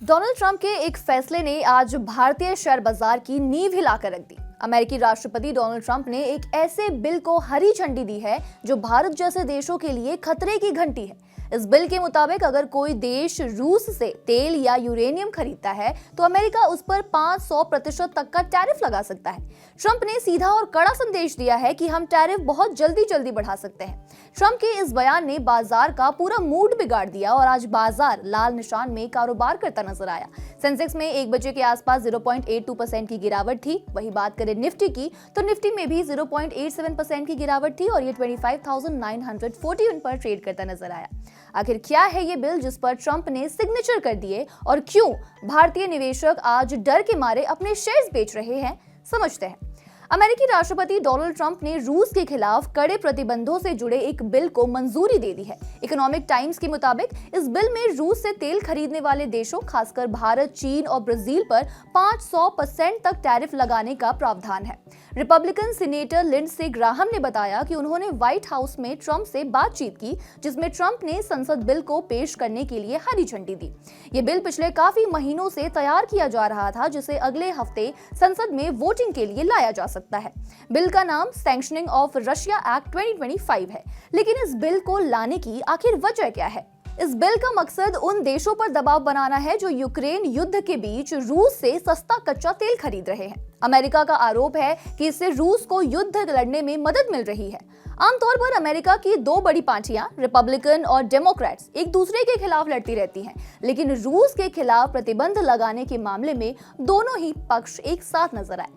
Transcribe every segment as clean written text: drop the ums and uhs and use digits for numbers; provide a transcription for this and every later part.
Donald Trump के एक फैसले ने आज भारतीय शेयर बाजार की नींव हिलाकर रख दी। अमेरिकी राष्ट्रपति डोनाल्ड ट्रंप ने एक ऐसे बिल को हरी झंडी दी है जो भारत जैसे देशों के लिए खतरे की घंटी है। इस बिल के मुताबिक अगर कोई देश रूस से तेल या यूरेनियम खरीदता है तो अमेरिका उस पर 500% तक का टैरिफ लगा सकता है। ट्रंप ने सीधा और कड़ा संदेश दिया है कि हम टैरिफ बहुत जल्दी बढ़ा सकते हैं। ट्रंप के इस बयान ने बाजार का पूरा मूड बिगाड़ दिया और आज बाजार लाल निशान में कारोबार करता नजर आया। सेंसेक्स में 1 बजे के आसपास 0.82% की गिरावट थी। वही बात करें निफ्टी की तो निफ्टी में भी 0.87% की गिरावट थी और ये 25,941 पर ट्रेड करता नजर आया। आखिर क्या है ये बिल जिस पर ट्रंप ने सिग्नेचर कर दिए और क्यों भारतीय निवेशक आज डर के मारे अपने शेयर्स बेच रहे हैं, समझते हैं। अमेरिकी राष्ट्रपति डोनाल्ड ट्रंप ने रूस के खिलाफ कड़े प्रतिबंधों से जुड़े एक बिल को मंजूरी दे दी है। इकोनॉमिक टाइम्स के मुताबिक इस बिल में रूस से तेल खरीदने वाले देशों खासकर भारत, चीन और ब्राजील पर 500% तक टैरिफ लगाने का प्रावधान है। रिपब्लिकन सीनेटर लिंडसे ग्राहम ने बताया कि उन्होंने व्हाइट हाउस में ट्रंप से बातचीत की जिसमें ट्रंप ने संसद बिल को पेश करने के लिए हरी झंडी दी। ये बिल पिछले काफी महीनों से तैयार किया जा रहा था जिसे अगले हफ्ते संसद में वोटिंग के लिए लाया जा सकता है। बिल का नाम सैंक्शनिंग ऑफ रशिया एक्ट 2025 है, लेकिन इस बिल को लाने की आखिर वजह क्या है? इस बिल का मकसद उन देशों पर दबाव बनाना है जो यूक्रेन युद्ध के बीच रूस से सस्ता कच्चा तेल खरीद रहे हैं। अमेरिका का आरोप है कि इससे रूस को युद्ध लड़ने में मदद मिल रही है। आमतौर पर अमेरिका की दो बड़ी पार्टियां रिपब्लिकन और डेमोक्रेट्स एक दूसरे के खिलाफ लड़ती रहती हैं, लेकिन रूस के खिलाफ प्रतिबंध लगाने के मामले में दोनों ही पक्ष एक साथ नजर आए।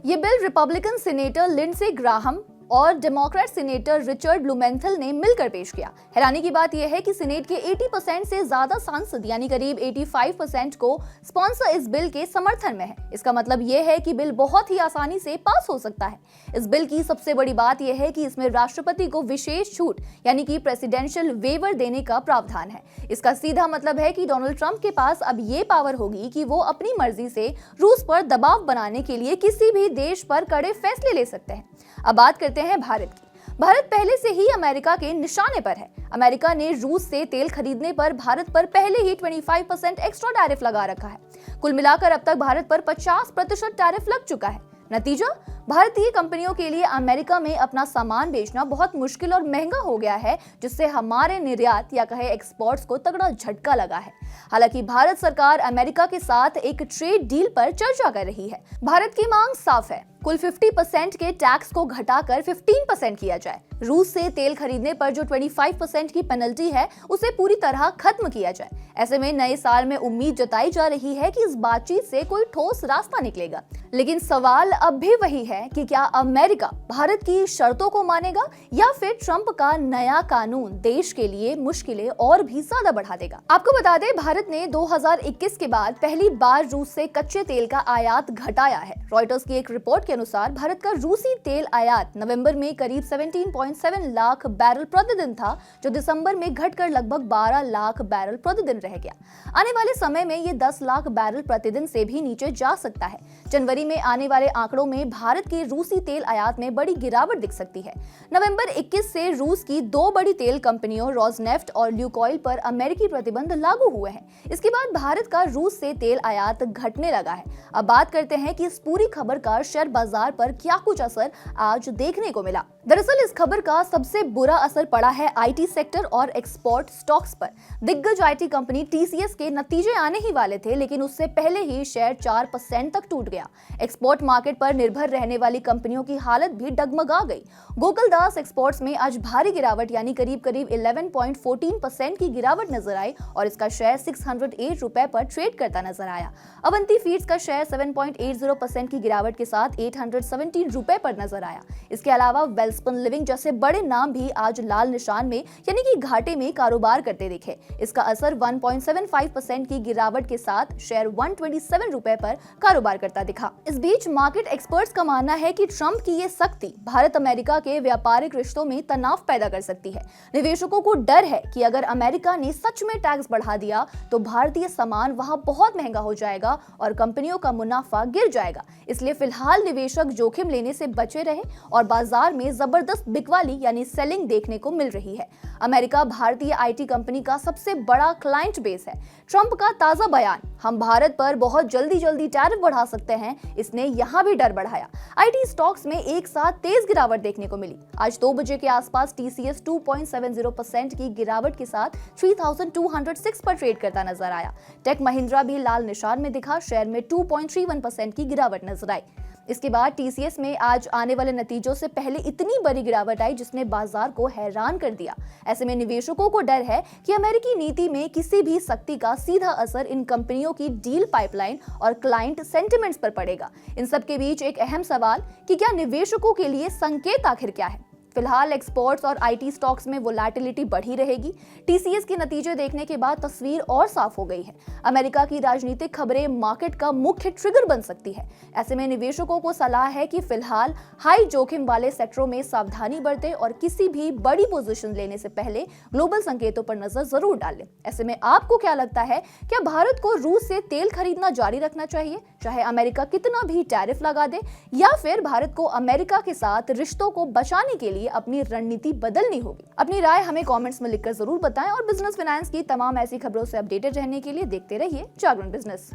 ये bill Republican senator Lindsey Graham और डेमोक्रेट सीनेटर रिचर्ड ब्लूमेंथल ने मिलकर पेश किया। हैरानी की बात यह है कि सीनेट के 80% से ज्यादा सांसद यानी करीब 85% को स्पॉन्सर इस बिल के समर्थन में है। इसका मतलब यह है कि बिल बहुत ही आसानी से पास हो सकता है। इस बिल की सबसे बड़ी बात यह है कि इसमें राष्ट्रपति को विशेष छूट यानी कि प्रेसिडेंशियल वेवर देने का प्रावधान है। इसका सीधा मतलब है कि डोनाल्ड ट्रंप के पास अब ये पावर होगी कि वो अपनी मर्जी से रूस पर दबाव बनाने के लिए किसी भी देश पर कड़े फैसले ले सकते हैं। अब बात करते हैं भारत की। भारत पहले से ही अमेरिका के निशाने पर है। अमेरिका ने रूस से तेल खरीदने पर भारत पर पहले ही 25% एक्स्ट्रा टैरिफ लगा रखा है। कुल मिलाकर अब तक भारत पर 50% टैरिफ लग चुका है। नतीजा, भारतीय कंपनियों के लिए अमेरिका में अपना सामान बेचना बहुत मुश्किल और महंगा हो गया है, जिससे हमारे निर्यात या कहे एक्सपोर्ट्स को तगड़ा झटका लगा है। हालांकि भारत सरकार अमेरिका के साथ एक ट्रेड डील पर चर्चा कर रही है। भारत की मांग साफ है, कुल 50% के टैक्स को घटाकर 15% किया जाए। रूस से तेल खरीदने पर जो 25% की पेनल्टी है उसे पूरी तरह खत्म किया जाए। ऐसे में नए साल में उम्मीद जताई जा रही है कि इस बातचीत से कोई ठोस रास्ता निकलेगा। लेकिन सवाल अब भी वही है कि क्या अमेरिका भारत की शर्तों को मानेगा या फिर ट्रंप का नया कानून देश के लिए मुश्किलें और भी ज्यादा बढ़ा देगा। आपको बता दें, भारत ने 2021 के बाद पहली बार रूस से कच्चे तेल का आयात घटाया है। रॉयटर्स की एक रिपोर्ट के अनुसार भारत का रूसी तेल आयात नवंबर में करीब 17.7 लाख बैरल प्रतिदिन था, जो दिसंबर में घटकर लगभग 12 लाख बैरल प्रतिदिन रह गया। आने वाले समय में ये 10 लाख बैरल प्रतिदिन से भी नीचे जा सकता है। जनवरी में आने वाले आंकड़ों में भारत के रूसी तेल आयात में बड़ी गिरावट दिख सकती है। नवंबर 21 से रूस की दो बड़ी तेल कंपनियों रोजनेफ्ट और ल्यूकॉइल पर अमेरिकी प्रतिबंध लागू हुए हैं। इसके बाद भारत का रूस से तेल आयात घटने लगा है। अब बात करते हैं कि इस पूरी खबर का शेयर बाजार पर क्या कुछ असर आज देखने को मिला। दरअसल इस खबर का सबसे बुरा असर पड़ा है आईटी सेक्टर और एक्सपोर्ट स्टॉक्स पर। दिग्गज आईटी कंपनी टीसीएस के नतीजे आने ही वाले थे, लेकिन उससे पहले ही शेयर 4% तक टूट गया। एक्सपोर्ट मार्केट पर निर्भर रहने वाली कंपनियों की हालत भी डगमगा गई। गोकुलदास एक्सपोर्ट्स में आज भारी गिरावट यानी करीब 11.14% की गिरावट नजर आई और इसका शेयर 608 रुपए पर ट्रेड करता नजर आया। अवंती फीड्स का शेयर 7.80% की गिरावट के साथ 817 रुपए पर नजर आया। इसके अलावा वेलस्पन लिविंग जैसे बड़े नाम भी आज लाल निशान में यानी कि घाटे में कारोबार करते दिखे। इसका असर 1.75% की गिरावट के साथ शेयर 127 रुपए पर कारोबार करता दिखा। इस बीच मार्केट एक्सपर्ट्स का मानना है कि ट्रंप की ये सख्ती भारत अमेरिका के व्यापारिक रिश्तों में तनाव पैदा कर सकती है। निवेशकों को डर है कि अगर अमेरिका ने सच में टैक्स बढ़ा दिया तो भारतीय सामान वहां बहुत महंगा हो जाएगा और कंपनियों का मुनाफा गिर जाएगा। इसलिए फिलहाल निवेशक जोखिम लेने से बचे रहे और बाजार में जबरदस्त बिकवाली यानी सेलिंग देखने को मिल रही है। अमेरिका भारतीय आईटी कंपनी का सबसे बड़ा क्लाइंट बेस है। ट्रंप का ताजा बयान हम भारत पर बहुत जल्दी टैरिफ बढ़ा सकते हैं, इसने यहां भी डर बढ़ाया। आईटी स्टॉक्स में एक साथ तेज गिरावट देखने को मिली। आज 2 बजे के आसपास टीसीएस 2.70% की गिरावट के साथ 3206 पर ट्रेड करता नजर आया। टेक महिंद्रा भी लाल निशान में दिखा, शेयर में 2.31% की गिरावट नजर आई। इसके बाद टीसीएस में आज आने वाले नतीजों से पहले इतनी बड़ी गिरावट आई जिसने बाजार को हैरान कर दिया। ऐसे में निवेशकों को डर है कि अमेरिकी नीति में किसी भी सख्ती का सीधा असर इन कंपनियों की डील पाइपलाइन और क्लाइंट सेंटिमेंट्स पर पड़ेगा। इन सब के बीच एक अहम सवाल कि क्या निवेशकों के लिए संकेत आखिर क्या है? फिलहाल एक्सपोर्ट्स और आईटी स्टॉक्स में वोलेटिलिटी बढ़ी रहेगी। टीसीएस के नतीजे देखने के बाद तस्वीर और साफ हो गई है। अमेरिका की राजनीतिक खबरें मार्केट का मुख्य ट्रिगर बन सकती है। ऐसे में निवेशकों को सलाह है कि फिलहाल हाई जोखिम वाले सेक्टरों में सावधानी बरतें और किसी भी बड़ी पोजीशन लेने से पहले ग्लोबल संकेतों पर नजर जरूर डालें। ऐसे में आपको क्या लगता है, क्या भारत को रूस से तेल खरीदना जारी रखना चाहिए चाहे अमेरिका कितना भी टैरिफ लगा दे, या फिर भारत को अमेरिका के साथ रिश्तों को बचाने के लिए अपनी रणनीति बदलनी होगी? अपनी राय हमें कमेंट्स में लिखकर जरूर बताएं और बिजनेस फाइनेंस की तमाम ऐसी खबरों से अपडेटेड रहने के लिए देखते रहिए जागरण बिजनेस।